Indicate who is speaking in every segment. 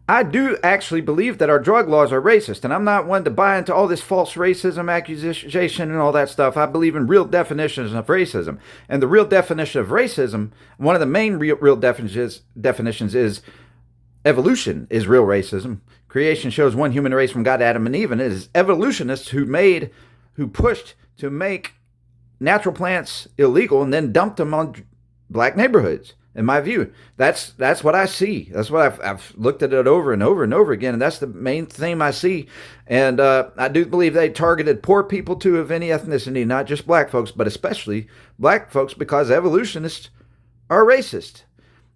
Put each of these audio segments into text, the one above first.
Speaker 1: I do actually believe that our drug laws are racist, and I'm not one to buy into all this false racism accusation and all that stuff. I believe in real definitions of racism. And the real definition of racism, one of the main real definitions is evolution is real racism. Creation shows one human race from God, Adam and Eve, and it is evolutionists who pushed to make natural plants illegal and then dumped them on black neighborhoods. In my view, that's what I see. That's what I've looked at it over and over and over again, and that's the main theme I see. And I do believe they targeted poor people too, of any ethnicity, not just black folks, but especially black folks, because evolutionists are racist,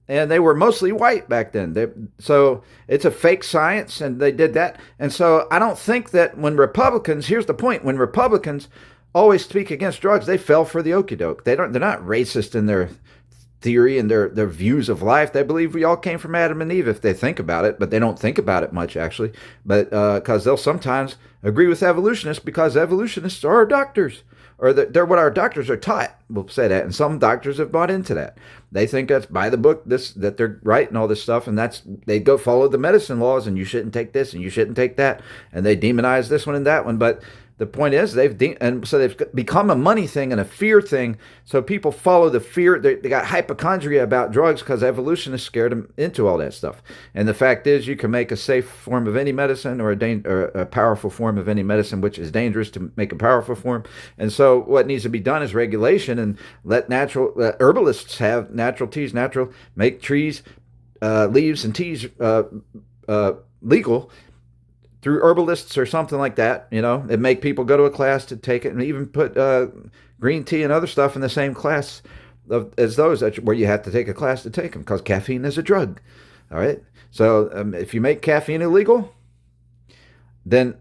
Speaker 1: and they were mostly white back then. So it's a fake science, and they did that. And so I don't think that when Republicans, here's the point: when Republicans always speak against drugs, they fell for the okie doke. They're not racist in their theory and their views of life. They believe we all came from Adam and Eve if they think about it, but they don't think about it much actually. But because they'll sometimes agree with evolutionists because evolutionists are doctors, or they're what our doctors are taught. We'll say that, and some doctors have bought into that. They think that's by the book, that they're right and all this stuff, and they go follow the medicine laws, and you shouldn't take this and you shouldn't take that, and they demonize this one and that one. But the point is, so they've become a money thing and a fear thing. So people follow the fear. They got hypochondria about drugs because evolutionists scared them into all that stuff. And the fact is, you can make a safe form of any medicine, or a powerful form of any medicine, which is dangerous to make a powerful form. And so what needs to be done is regulation, and let herbalists have natural teas, make trees, leaves and teas legal through herbalists or something like that. And make people go to a class to take it, and even put green tea and other stuff in the same class as those, where you have to take a class to take them, because caffeine is a drug. All right. So if you make caffeine illegal, then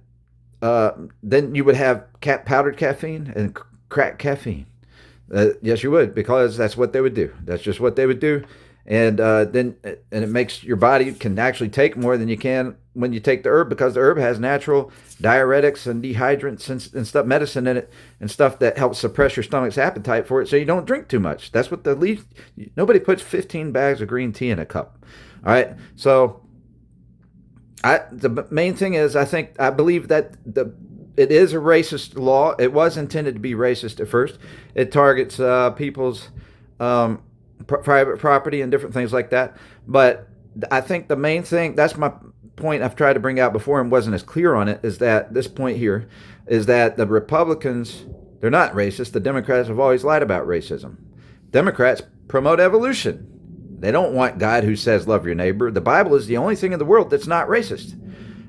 Speaker 1: you would have powdered caffeine and crack caffeine. Yes, you would, because that's what they would do. That's just what they would do. And it makes your body can actually take more than you can when you take the herb, because the herb has natural diuretics and dehydrants and stuff, medicine in it, and stuff that helps suppress your stomach's appetite for it, so you don't drink too much. That's what the leaf. Nobody puts 15 bags of green tea in a cup. All right, so the main thing is, I believe that it is a racist law. It was intended to be racist at first. It targets people's private property and different things like that. But I think the main thing, that's my point I've tried to bring out before and wasn't as clear on it, is that this point here is that the Republicans, they're not racist. The Democrats have always lied about racism. Democrats promote evolution. They don't want God who says love your neighbor. The Bible is the only thing in the world that's not racist.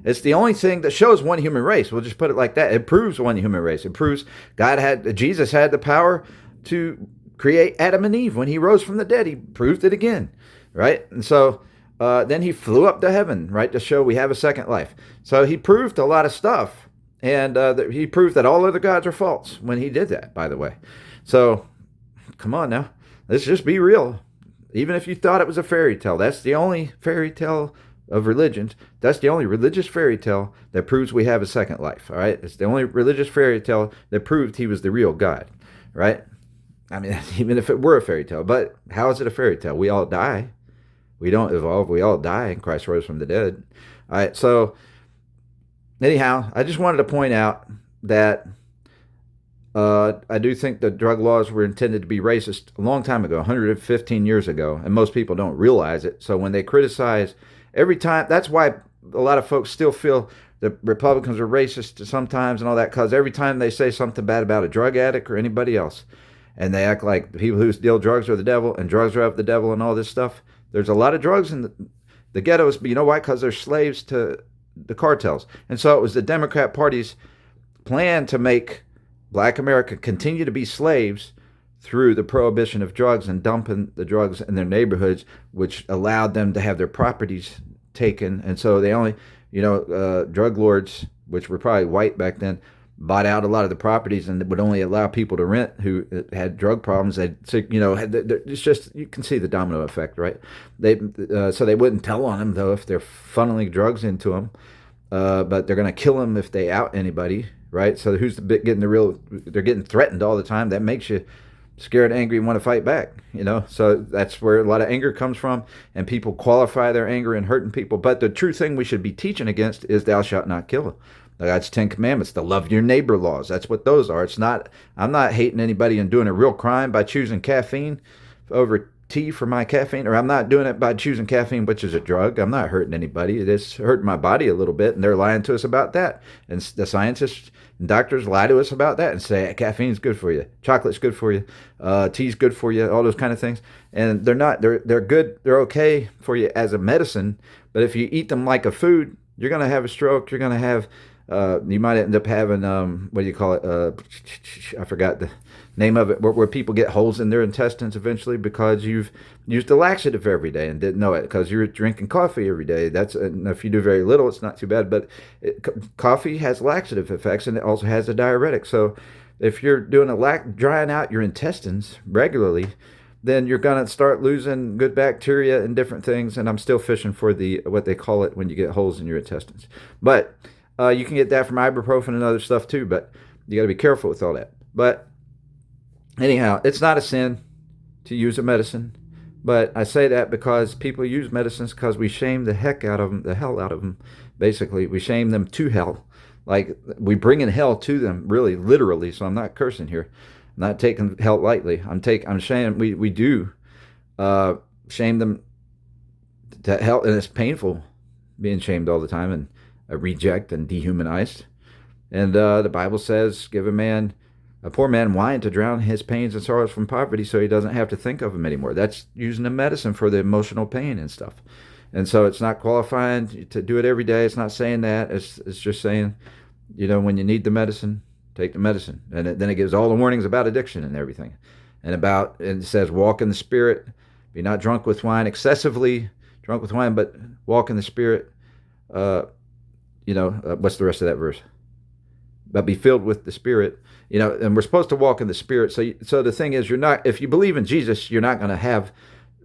Speaker 1: It's the only thing that shows one human race. We'll just put it like that. It proves one human race. It proves Jesus had the power to create Adam and Eve when he rose from the dead. He proved it again, right? And so then he flew up to heaven, right, to show we have a second life. So he proved a lot of stuff, and he proved that all other gods are false when he did that, by the way. So come on now, let's just be real. Even if you thought it was a fairy tale, that's the only fairy tale of religions. That's the only religious fairy tale that proves we have a second life, all right? It's the only religious fairy tale that proved he was the real God, right? I mean, even if it were a fairy tale. But how is it a fairy tale? We all die. We don't evolve. We all die, and Christ rose from the dead. All right, so anyhow, I just wanted to point out that I do think the drug laws were intended to be racist a long time ago, 115 years ago, and most people don't realize it. So when they criticize every time, that's why a lot of folks still feel the Republicans are racist sometimes and all that, because every time they say something bad about a drug addict or anybody else, and they act like the people who deal drugs are the devil, and drugs are of the devil and all this stuff. There's a lot of drugs in the ghettos, but you know why? Because they're slaves to the cartels. And so it was the Democrat Party's plan to make Black America continue to be slaves through the prohibition of drugs and dumping the drugs in their neighborhoods, which allowed them to have their properties taken. And so they only, drug lords, which were probably white back then, bought out a lot of the properties and would only allow people to rent who had drug problems. It's just, you can see the domino effect, right? So they wouldn't tell on them, though, if they're funneling drugs into them, but they're going to kill them if they out anybody, right? So who's getting they're getting threatened all the time. That makes you scared, angry, and want to fight back. So that's where a lot of anger comes from, and people qualify their anger in hurting people. But the true thing we should be teaching against is thou shalt not kill. That's 10 Commandments, the love your neighbor laws. That's what those are. It's not, I'm not hating anybody and doing a real crime by choosing caffeine over tea for my caffeine, or I'm not doing it by choosing caffeine, which is a drug. I'm not hurting anybody. It is hurting my body a little bit, and they're lying to us about that. And the scientists and doctors lie to us about that and say caffeine's good for you, chocolate's good for you, tea's good for you, all those kind of things. And they're not. They're good. They're okay for you as a medicine. But if you eat them like a food, you're gonna have a stroke. You're gonna have you might end up having what do you call it? I forgot the name of it, where people get holes in their intestines eventually because you've used a laxative every day and didn't know it because you're drinking coffee every day. That's if you do very little, it's not too bad. But coffee has laxative effects, and it also has a diuretic. So if you're doing drying out your intestines regularly, then you're going to start losing good bacteria and different things. And I'm still fishing for the what they call it when you get holes in your intestines. But you can get that from ibuprofen and other stuff too, but you got to be careful with all that. But anyhow, it's not a sin to use a medicine, but I say that because people use medicines because we shame the heck out of them, the hell out of them. Basically, we shame them to hell. Like we bring in hell to them, really, literally. So I'm not cursing here. I'm not taking hell lightly. I'm saying we do shame them to hell, and it's painful being shamed all the time and reject and dehumanized. And the Bible says, give a poor man wine to drown his pains and sorrows from poverty so he doesn't have to think of them anymore. That's using a medicine for the emotional pain and stuff. And so it's not qualifying to do it every day. It's not saying that. It's just saying, when you need the medicine, take the medicine. And then it gives all the warnings about addiction and everything. And it says, walk in the Spirit, be not drunk with wine, excessively drunk with wine, but walk in the Spirit. What's the rest of that verse? But be filled with the Spirit, and we're supposed to walk in the Spirit. So the thing is, if you believe in Jesus, you're not going to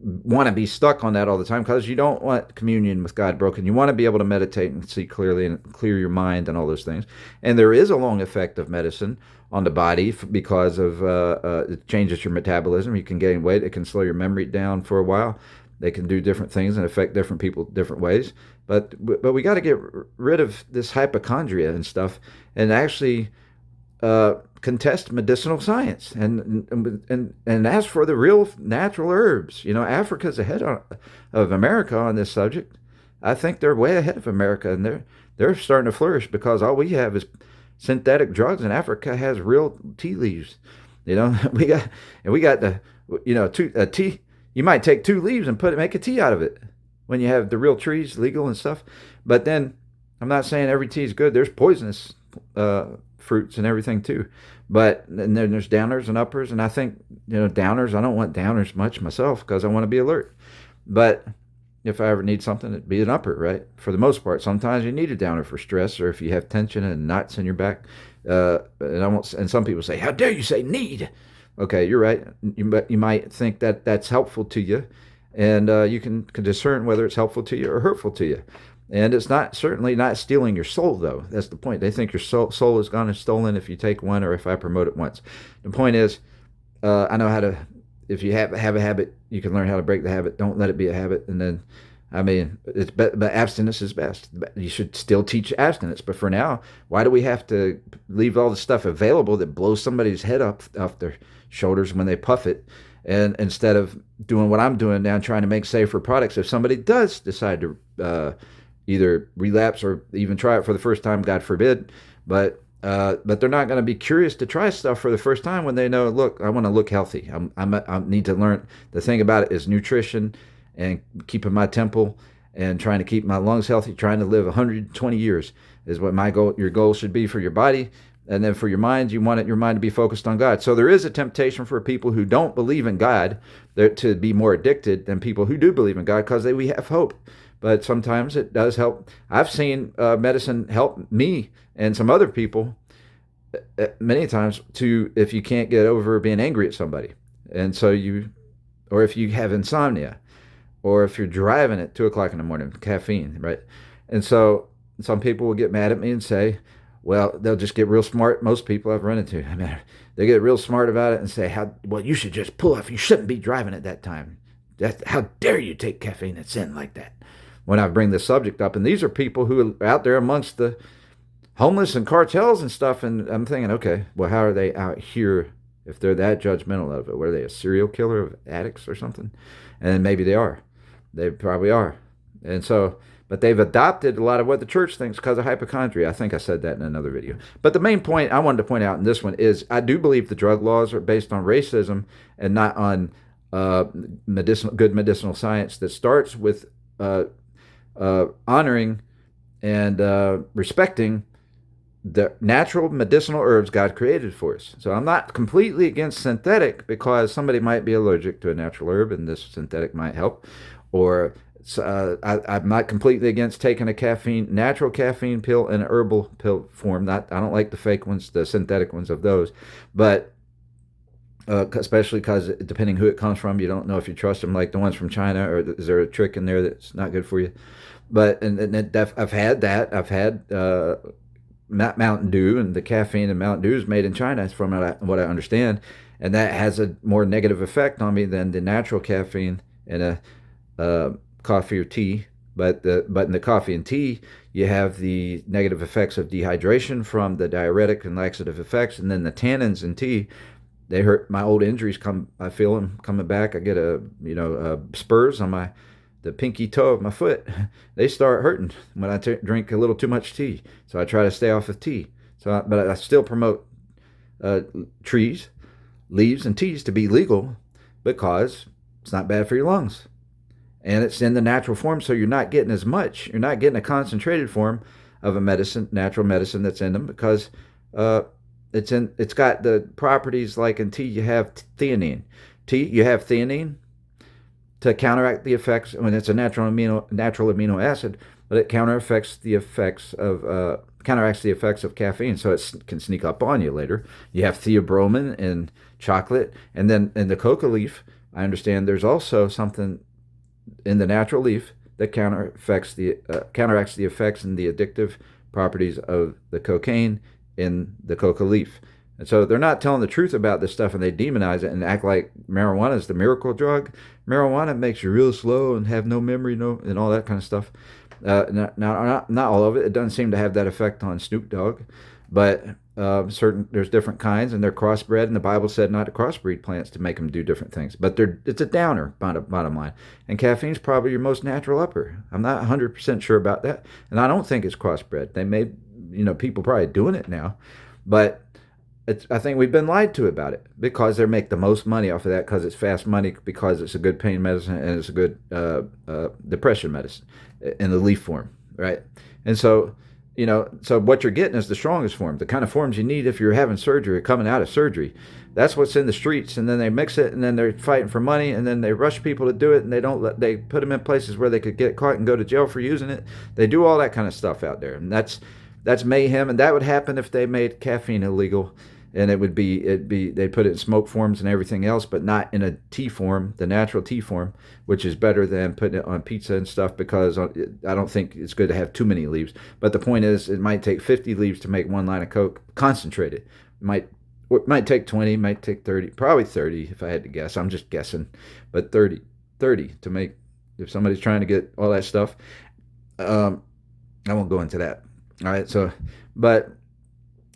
Speaker 1: want to be stuck on that all the time because you don't want communion with God broken. You want to be able to meditate and see clearly and clear your mind and all those things. And there is a long effect of medicine on the body because of it changes your metabolism. You can gain weight. It can slow your memory down for a while. They can do different things and affect different people different ways. But we got to get rid of this hypochondria and stuff and actually contest medicinal science and ask for the real natural herbs. Africa's ahead of America on this subject. I think they're way ahead of America, and they're starting to flourish because all we have is synthetic drugs, and Africa has real tea leaves. we got the tea. You might take 2 leaves and make a tea out of it when you have the real trees legal and stuff. But then I'm not saying every tea is good. There's poisonous fruits and everything too. And then there's downers and uppers. And I think, downers, I don't want downers much myself because I want to be alert. But if I ever need something, it'd be an upper, right? For the most part. Sometimes you need a downer for stress or if you have tension and knots in your back. And some people say, how dare you say need? Okay, you're right. You might think that that's helpful to you, and you can discern whether it's helpful to you or hurtful to you. And it's certainly not stealing your soul, though. That's the point. They think your soul is gone and stolen if you take one or if I promote it once. The point is, I know how to. If you have a habit, you can learn how to break the habit. Don't let it be a habit. And then, but abstinence is best. You should still teach abstinence. But for now, why do we have to leave all the stuff available that blows somebody's head up off their shoulders when they puff it, and instead of doing what I'm doing now, trying to make safer products? If somebody does decide to either relapse or even try it for the first time, God forbid, but they're not going to be curious to try stuff for the first time when they know, look, I want to look healthy. I need to learn. The thing about it is nutrition and keeping my temple and trying to keep my lungs healthy, trying to live 120 years is what my goal. Your goal should be for your body. And then for your mind, you want your mind to be focused on God. So there is a temptation for people who don't believe in God to be more addicted than people who do believe in God because we have hope. But sometimes it does help. I've seen medicine help me and some other people many times if you can't get over being angry at somebody. And so or if you have insomnia, or if you're driving at 2 o'clock in the morning, caffeine, right? And so some people will get mad at me and say, Well, they'll just get real smart. Most people I've run into, I mean, they get real smart about it and say, well, you should just pull off. You shouldn't be driving at that time. How dare you take caffeine at sin like that? When I bring this subject up, and these are people who are out there amongst the homeless and cartels and stuff, and I'm thinking, okay, well, how are they out here if they're that judgmental of it? Were they a serial killer of addicts or something? And maybe they are. They probably are. And so, but they've adopted a lot of what the church thinks because of hypochondria. I think I said that in another video. But the main point I wanted to point out in this one is I do believe the drug laws are based on racism and not on good medicinal science that starts with honoring and respecting the natural medicinal herbs God created for us. So I'm not completely against synthetic because somebody might be allergic to a natural herb and this synthetic might help. Or I'm not completely against taking a natural caffeine pill in an herbal pill form. I don't like the fake ones, the synthetic ones of those. But especially because depending who it comes from, you don't know if you trust them, like the ones from China, or is there a trick in there that's not good for you? But I've had that. I've had Mountain Dew, and the caffeine in Mountain Dew is made in China, from what I understand, and that has a more negative effect on me than the natural caffeine in a coffee or tea. But in the coffee and tea, you have the negative effects of dehydration from the diuretic and laxative effects, and then the tannins in tea. They hurt. My old injuries I feel them coming back. I get spurs on the pinky toe of my foot. They start hurting when I drink a little too much tea. So I try to stay off of tea. But I still promote trees, leaves, and teas to be legal because it's not bad for your lungs, and it's in the natural form. So you're not getting as much. You're not getting a concentrated form of a natural medicine that's in them because it's got the properties like in tea. You have theanine. You have theanine to counteract the effects when it's a natural amino acid, but it counteracts the effects of caffeine, so it can sneak up on you later. You have theobromine in chocolate, and then in the coca leaf, I understand there's also something in the natural leaf that counteracts the effects and the addictive properties of the cocaine in the coca leaf. And so they're not telling the truth about this stuff, and they demonize it and act like marijuana is the miracle drug. Marijuana makes you real slow and have no memory, and all that kind of stuff. Not all of it. It doesn't seem to have that effect on Snoop Dogg, but there's different kinds, and they're crossbred, and the Bible said not to crossbreed plants to make them do different things. But it's a downer, bottom line. And caffeine's probably your most natural upper. I'm not 100% sure about that, and I don't think it's crossbred. They may, people probably doing it now, but I think we've been lied to about it because they make the most money off of that because it's fast money, because it's a good pain medicine and it's a good depression medicine in the leaf form, right? And so, so what you're getting is the strongest form, the kind of forms you need if you're having surgery or coming out of surgery. That's what's in the streets, and then they mix it, and then they're fighting for money, and then they rush people to do it, and they put them in places where they could get caught and go to jail for using it. They do all that kind of stuff out there, and that's mayhem, and that would happen if they made caffeine illegal. And it'd be they put it in smoke forms and everything else, but not in a tea form, the natural tea form, which is better than putting it on pizza and stuff, because I don't think it's good to have too many leaves. But the point is, it might take 50 leaves to make one line of Coke concentrated. It might take 20, might take 30, probably 30 if I had to guess. I'm just guessing, but 30 to make, if somebody's trying to get all that stuff. I won't go into that. All right, so, but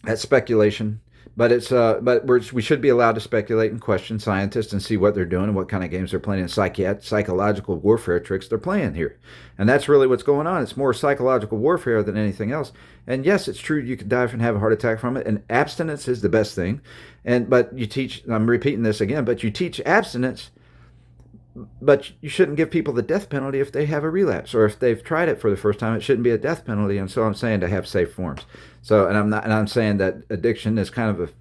Speaker 1: that's speculation. But we should be allowed to speculate and question scientists and see what they're doing and what kind of games they're playing and psychological warfare tricks they're playing here. And that's really what's going on. It's more psychological warfare than anything else. And yes, it's true, you could die and have a heart attack from it. And abstinence is the best thing. But I'm repeating this again, but you teach abstinence, but you shouldn't give people the death penalty if they have a relapse, or if they've tried it for the first time. It shouldn't be a death penalty. And so I'm saying to have safe forms. So, and I'm saying that addiction is kind of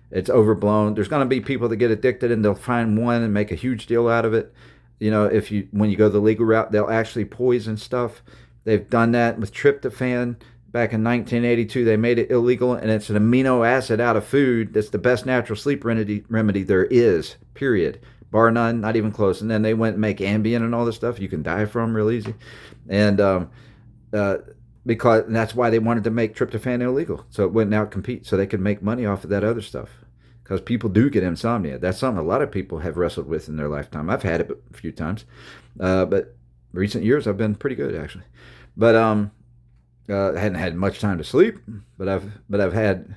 Speaker 1: it's overblown. There's going to be people that get addicted, and they'll find one and make a huge deal out of it. When you go the legal route, they'll actually poison stuff. They've done that with tryptophan. Back in 1982, they made it illegal, and it's an amino acid out of food that's the best natural sleep remedy there is, period. Bar none, not even close. And then they went and make Ambien and all this stuff you can die from real easy. And because and that's why they wanted to make tryptophan illegal, so it wouldn't outcompete, so they could make money off of that other stuff. Because people do get insomnia. That's something a lot of people have wrestled with in their lifetime. I've had it a few times, but recent years I've been pretty good actually. But I hadn't had much time to sleep, but I've had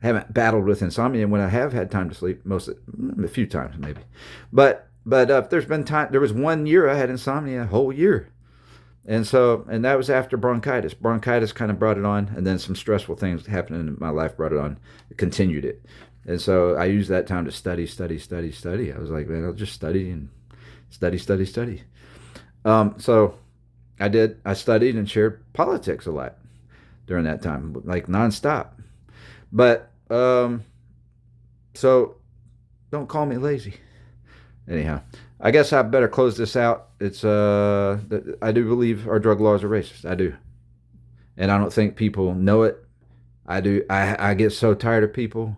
Speaker 1: haven't battled with insomnia. And when I have had time to sleep, a few times maybe, but there's been time. There was 1 year I had insomnia, a whole year. And that was after bronchitis. Bronchitis kind of brought it on, and then some stressful things happening in my life brought it on, continued it. And so I used that time to study. I was like, man, I'll just study and study. So I did. I studied and shared politics a lot during that time, like nonstop. But so don't call me lazy. Anyhow, I guess I better close this out. It's I do believe our drug laws are racist. I do, and I don't think people know it. I do. I get so tired of people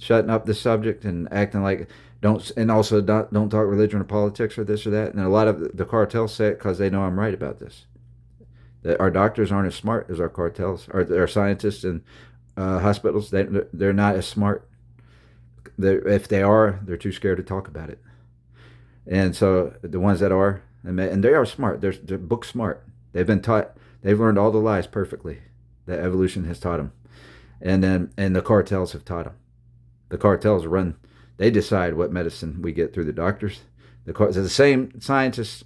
Speaker 1: shutting up the subject and acting like don't talk religion or politics or this or that. And a lot of the cartels say it because they know I'm right about this. That our doctors aren't as smart as our cartels, or our scientists and hospitals. They're not as smart. If they are, they're too scared to talk about it. And so the ones that are, and they are smart. They're book smart. They've been taught. They've learned all the lies perfectly that evolution has taught them, and the cartels have taught them. The cartels run. They decide what medicine we get through the doctors. The same scientists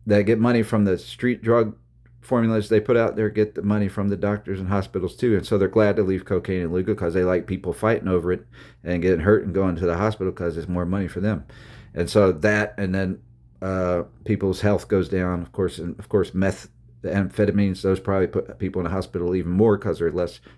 Speaker 1: that get money from the street drug formulas they put out there get the money from the doctors and hospitals too. And so they're glad to leave cocaine illegal because they like people fighting over it and getting hurt and going to the hospital because it's more money for them. And so that, and then people's health goes down, of course, and of course meth, the amphetamines, those probably put people in the hospital even more because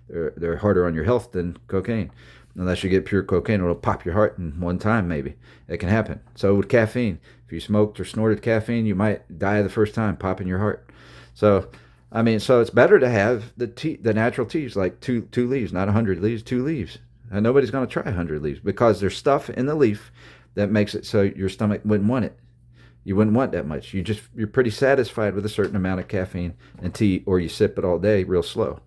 Speaker 1: they're harder on your health than cocaine. Unless you get pure cocaine, it'll pop your heart in one time, maybe. It can happen. So with caffeine, if you smoked or snorted caffeine, you might die the first time, popping your heart. So, so it's better to have the natural teas, like two leaves, not 100 leaves, 2 leaves. And nobody's going to try 100 leaves because there's stuff in the leaf that makes it so your stomach wouldn't want it. You wouldn't want that much. You're pretty satisfied with a certain amount of caffeine and tea, or you sip it all day real slow.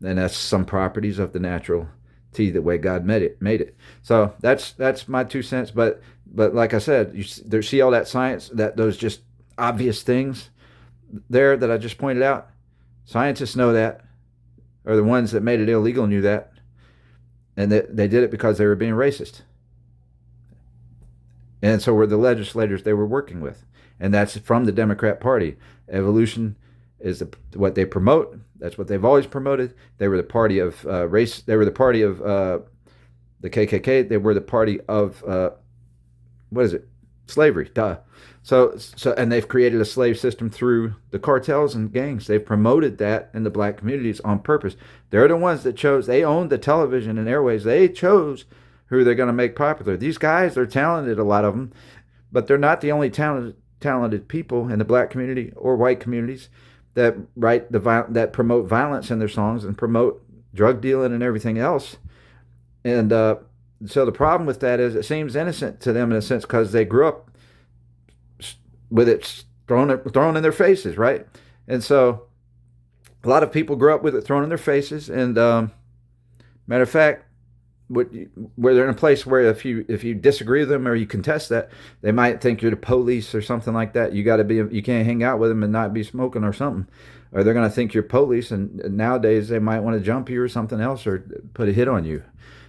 Speaker 1: And that's some properties of the natural tea, the way God made it. So that's my 2 cents. But like I said, you see all that science, that those just obvious things there that I just pointed out. Scientists know that, or the ones that made it illegal knew that, and they did it because they were being racist. And so were the legislators they were working with, and that's from the Democrat Party. Evolution is what they promote. That's what they've always promoted. They were the party of race. They were the party of the KKK. They were the party of slavery. Duh. So, and they've created a slave system through the cartels and gangs. They've promoted that in the black communities on purpose. They're the ones that chose. They owned the television and airways. They chose who they're going to make popular. These guys are talented, a lot of them, but they're not the only talented people in the black community or white communities that that promote violence in their songs and promote drug dealing and everything else. And so the problem with that is it seems innocent to them in a sense because they grew up with it thrown in their faces, right? And so a lot of people grew up with it thrown in their faces. And matter of fact, where they're in a place where if you disagree with them or you contest that, they might think you're the police or something like that. You can't hang out with them and not be smoking or something, or they're going to think you're police. And nowadays they might want to jump you or something else or put a hit on you.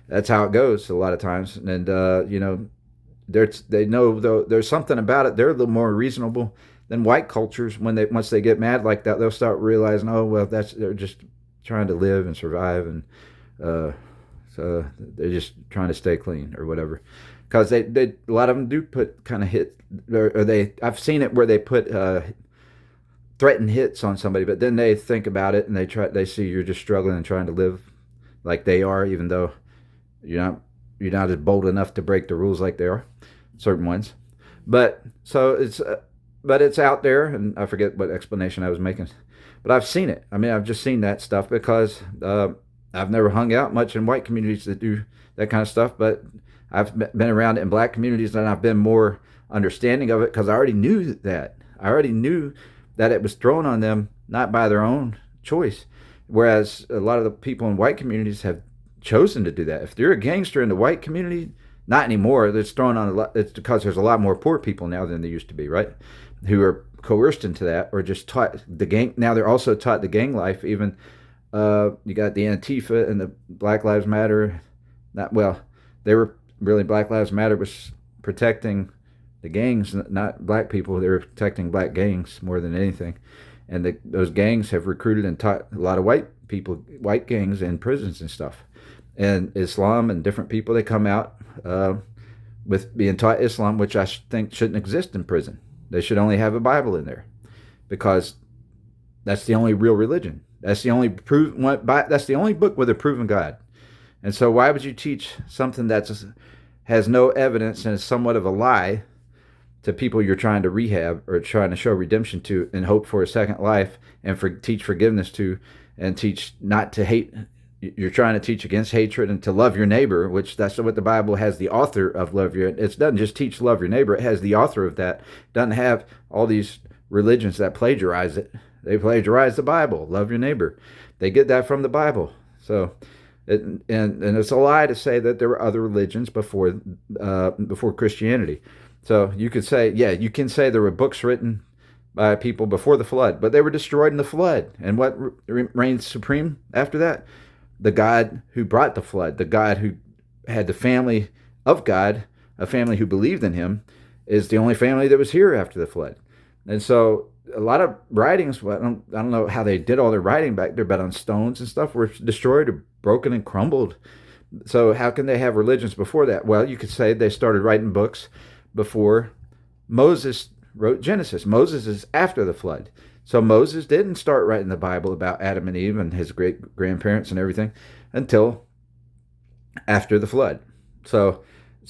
Speaker 1: That's how it goes a lot of times. And they know though there's something about it. They're a little more reasonable than white cultures. Once they get mad like that, they'll start realizing, oh well, they're just trying to live and survive, and so they're just trying to stay clean or whatever. Because a lot of them do put kind of hit, I've seen it where they put threatened hits on somebody, but then they think about it and they see you're just struggling and trying to live like they are, even though you're not as bold enough to break the rules like they are, certain ones. But so it's out there, and I forget what explanation I was making, but I've seen it. I've just seen that stuff because I've never hung out much in white communities that do that kind of stuff, but I've been around it in black communities, and I've been more understanding of it because I already knew that. I already knew that it was thrown on them not by their own choice, whereas a lot of the people in white communities have chosen to do that. If you're a gangster in the white community, not anymore. It's thrown on a lot. It's because there's a lot more poor people now than there used to be, right? Who are coerced into that, or just taught the gang. Now they're also taught the gang life. Even you got the Antifa and the Black Lives Matter. Not well, they were really Black Lives Matter was protecting the gangs, not black people. They were protecting black gangs more than anything, and those gangs have recruited and taught a lot of white people, white gangs in prisons and stuff. And Islam and different people, they come out with being taught Islam, which I think shouldn't exist in prison. They should only have a Bible in there, because that's the only real religion. That's the only that's the only book with a proven God. And so why would you teach something that has no evidence and is somewhat of a lie to people you're trying to rehab or trying to show redemption to and hope for a second life, and teach forgiveness to, and teach not to hate? You're trying to teach against hatred and to love your neighbor, which that's what the Bible has the author of love your. It doesn't just teach love your neighbor. It has the author of that. It doesn't have all these religions that plagiarize it. They plagiarize the Bible. Love your neighbor. They get that from the Bible. So, and it's a lie to say that there were other religions before Christianity. So you could say, yeah, you can say there were books written by people before the flood, but they were destroyed in the flood. And what reigned supreme after that? The God who brought the flood, the God who had the family of God, a family who believed in him, is the only family that was here after the flood. And so a lot of writings, I don't know how they did all their writing back there, but on stones and stuff, were destroyed or broken and crumbled. So how can they have religions before that? Well, you could say they started writing books before Moses wrote Genesis. Moses is after the flood. So Moses didn't start writing the Bible about Adam and Eve and his great-grandparents and everything until after the flood. So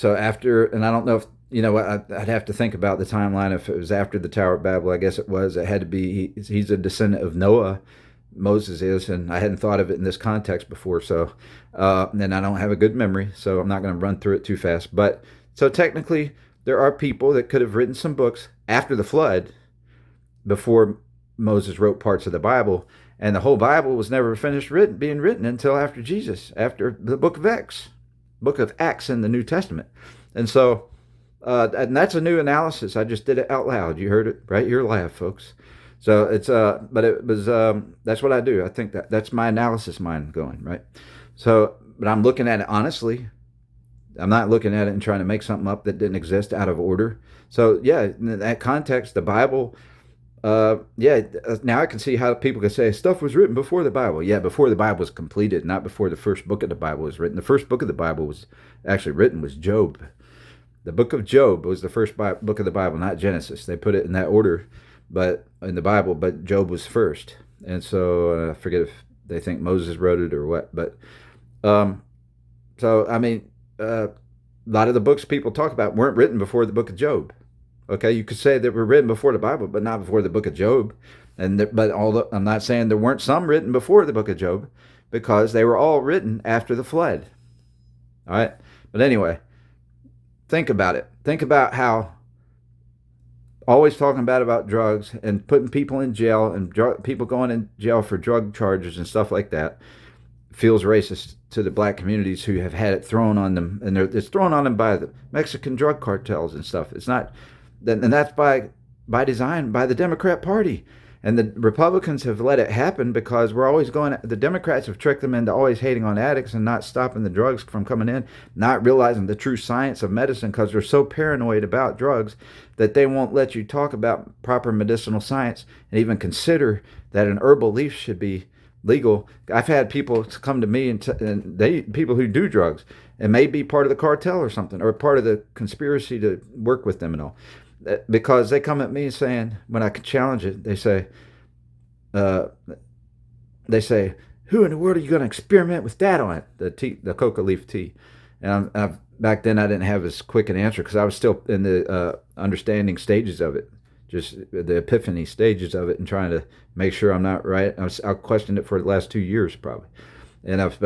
Speaker 1: after, and I don't know if, I'd have to think about the timeline. If it was after the Tower of Babel, I guess it was. It had to be, he's a descendant of Noah, Moses is, and I hadn't thought of it in this context before. So, and I don't have a good memory, so I'm not going to run through it too fast. But, so technically, there are people that could have written some books after the flood, before Moses wrote parts of the Bible, and the whole Bible was never finished being written until after Jesus, after the book of Acts in the New Testament. And so, and that's a new analysis. I just did it out loud. You heard it right here live, folks. So it's, but it was, that's what I do. I think that's my analysis mind going, right? So, but I'm looking at it honestly. I'm not looking at it and trying to make something up that didn't exist out of order. So yeah, in that context, the Bible, now I can see how people can say stuff was written before the Bible. Yeah, before the Bible was completed, not before the first book of the Bible was written. The first book of the Bible was actually written was Job. The book of Job was the first book of the Bible, not Genesis. They put it in that order, but in the Bible, but Job was first. And so I forget if they think Moses wrote it or what. But so I mean, a lot of the books people talk about weren't written before the book of Job. Okay, you could say they were written before the Bible, but not before the book of Job. But although I'm not saying there weren't some written before the book of Job, because they were all written after the flood. All right, but anyway, think about it. Think about how always talking about drugs and putting people in jail and people going in jail for drug charges and stuff like that feels racist to the black communities who have had it thrown on them, and it's thrown on them by the Mexican drug cartels and stuff. It's not. And that's by design by the Democrat Party. And the Republicans have let it happen because we're always the Democrats have tricked them into always hating on addicts and not stopping the drugs from coming in, not realizing the true science of medicine, because they're so paranoid about drugs that they won't let you talk about proper medicinal science and even consider that an herbal leaf should be legal. I've had people come to me and people who do drugs and may be part of the cartel or something, or part of the conspiracy to work with them and all. Because they come at me saying, when I can challenge it, they say, who in the world are you going to experiment with that on? The coca leaf tea. And back then I didn't have as quick an answer because I was still in the understanding stages of it, just the epiphany stages of it, and trying to make sure I'm not right. I questioned it for the last 2 years probably. And I've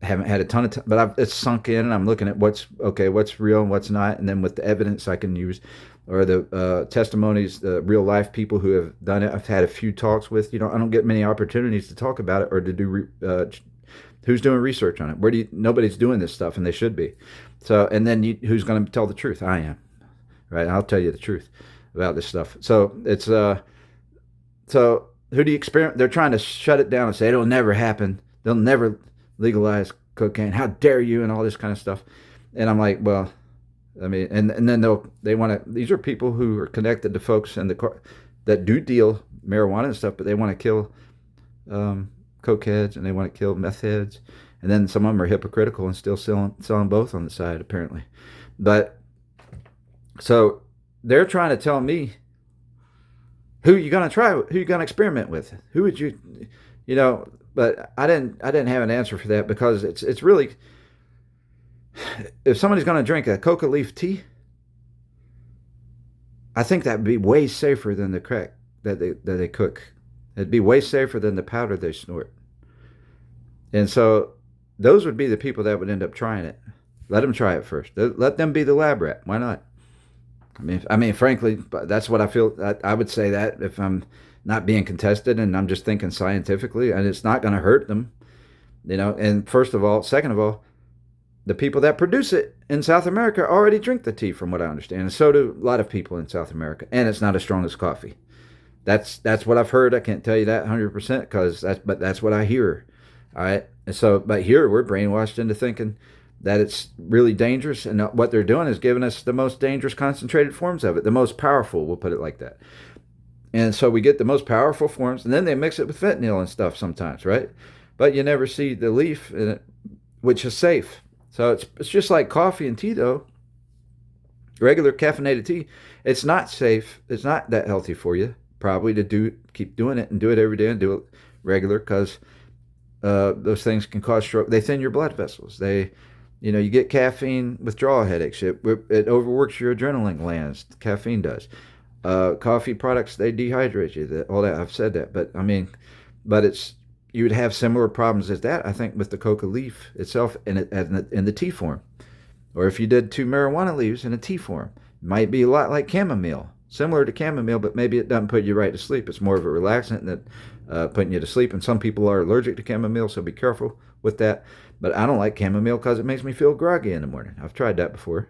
Speaker 1: haven't had a ton of time, but it's sunk in, and I'm looking at what's okay, what's real and what's not, and then with the evidence I can use, or the testimonies, the real life people who have done it. I've had a few talks with. I don't get many opportunities to talk about it or to do. Who's doing research on it? Nobody's doing this stuff, and they should be. So, and then who's going to tell the truth? I am, right? I'll tell you the truth about this stuff. So it's so who do you experiment? They're trying to shut it down and say it'll never happen. They'll never legalize cocaine. How dare you? And all this kind of stuff. And I'm like, well, I mean, and then they want to. These are people who are connected to folks in the car that do deal marijuana and stuff, but they want to kill coke heads and they want to kill meth heads, and then some of them are hypocritical and still selling both on the side apparently. But so they're trying to tell me who you gonna try, who you gonna experiment with, who would you, But I didn't have an answer for that, because it's really, if somebody's gonna drink a coca leaf tea, I think that would be way safer than the crack that they cook. It'd be way safer than the powder they snort. And so those would be the people that would end up trying it. Let them try it first. Let them be the lab rat. Why not? I mean, frankly, that's what I feel. I would say that if I'm not being contested and I'm just thinking scientifically, and it's not going to hurt them, And first of all, second of all, the people that produce it in South America already drink the tea, from what I understand, and so do a lot of people in South America. And it's not as strong as coffee. That's what I've heard. I can't tell you that 100% because that's what I hear. All right. And so, but here we're brainwashed into thinking that it's really dangerous, and what they're doing is giving us the most dangerous concentrated forms of it, the most powerful, we'll put it like that. And so we get the most powerful forms, and then they mix it with fentanyl and stuff sometimes, right? But you never see the leaf in it, which is safe. So it's just like coffee and tea, though. Regular caffeinated tea, it's not safe. It's not that healthy for you, probably, to keep doing it and do it every day and do it regular, because those things can cause stroke. They thin your blood vessels. You get caffeine withdrawal headaches. It overworks your adrenaline glands. Caffeine does. Coffee products, they dehydrate you. All that, I've said that. But I mean, you would have similar problems as that, I think, with the coca leaf itself in the tea form. Or if you did 2 marijuana leaves in a tea form, it might be a lot like chamomile, similar to chamomile, but maybe it doesn't put you right to sleep. It's more of a relaxant that putting you to sleep. And some people are allergic to chamomile, so be careful with that. But I don't like chamomile because it makes me feel groggy in the morning. I've tried that before.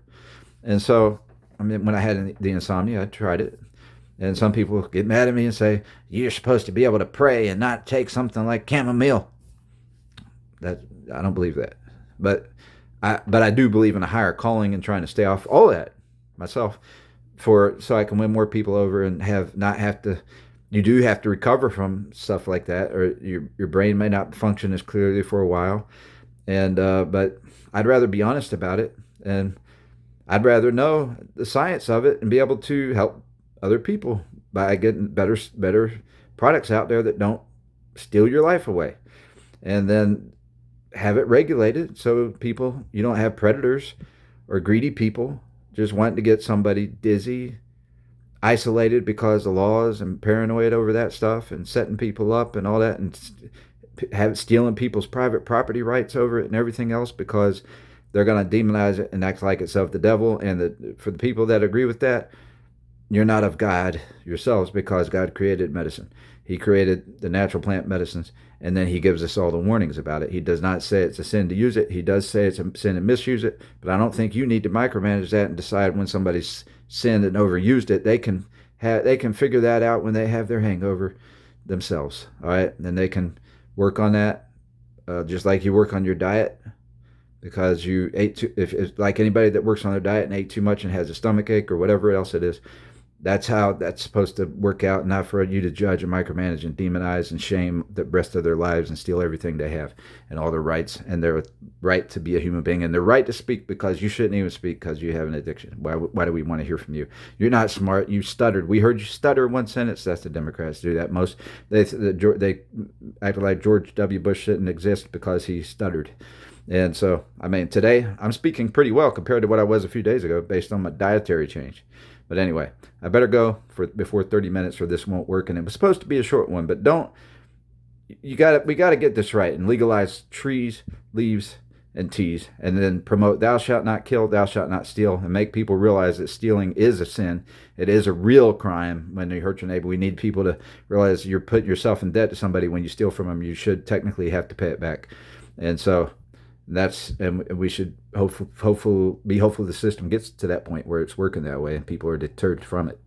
Speaker 1: And so, I mean, when I had the insomnia, I tried it. And some people get mad at me and say, you're supposed to be able to pray and not take something like chamomile. I don't believe that. But I do believe in a higher calling and trying to stay off all that myself, so I can win more people over and you do have to recover from stuff like that, or your brain may not function as clearly for a while. And but I'd rather be honest about it, and I'd rather know the science of it and be able to help other people by getting better products out there that don't steal your life away, and then have it regulated so you don't have predators or greedy people just wanting to get somebody dizzy, isolated because of laws, and paranoid over that stuff, and setting people up and all that, and stealing people's private property rights over it and everything else, because they're going to demonize it and act like it's of the devil. And for the people that agree with that, you're not of God yourselves, because God created medicine. He created the natural plant medicines, and then he gives us all the warnings about it. He does not say it's a sin to use it. He does say it's a sin to misuse it, but I don't think you need to micromanage that and decide when somebody's sinned and overused it. They can figure that out when they have their hangover themselves, all right? And they can work on that, just like you work on your diet, because you ate if like anybody that works on their diet and ate too much and has a stomach ache or whatever else it is, that's how that's supposed to work out, not for you to judge and micromanage and demonize and shame the rest of their lives and steal everything they have and all their rights and their right to be a human being and their right to speak, because you shouldn't even speak because you have an addiction. Why do we want to hear from you? You're not smart. You stuttered. We heard you stutter one sentence. That's the Democrats do that most. They acted like George W. Bush shouldn't exist because he stuttered. And so, I mean, today I'm speaking pretty well compared to what I was a few days ago based on my dietary change. But anyway, I better go before 30 minutes or this won't work. And it was supposed to be a short one, but don't we got to get this right and legalize trees, leaves, and teas, and then promote "Thou shalt not kill, thou shalt not steal," and make people realize that stealing is a sin. It is a real crime when you hurt your neighbor. We need people to realize you're putting yourself in debt to somebody when you steal from them. You should technically have to pay it back, and so and we should be hopeful the system gets to that point where it's working that way and people are deterred from it.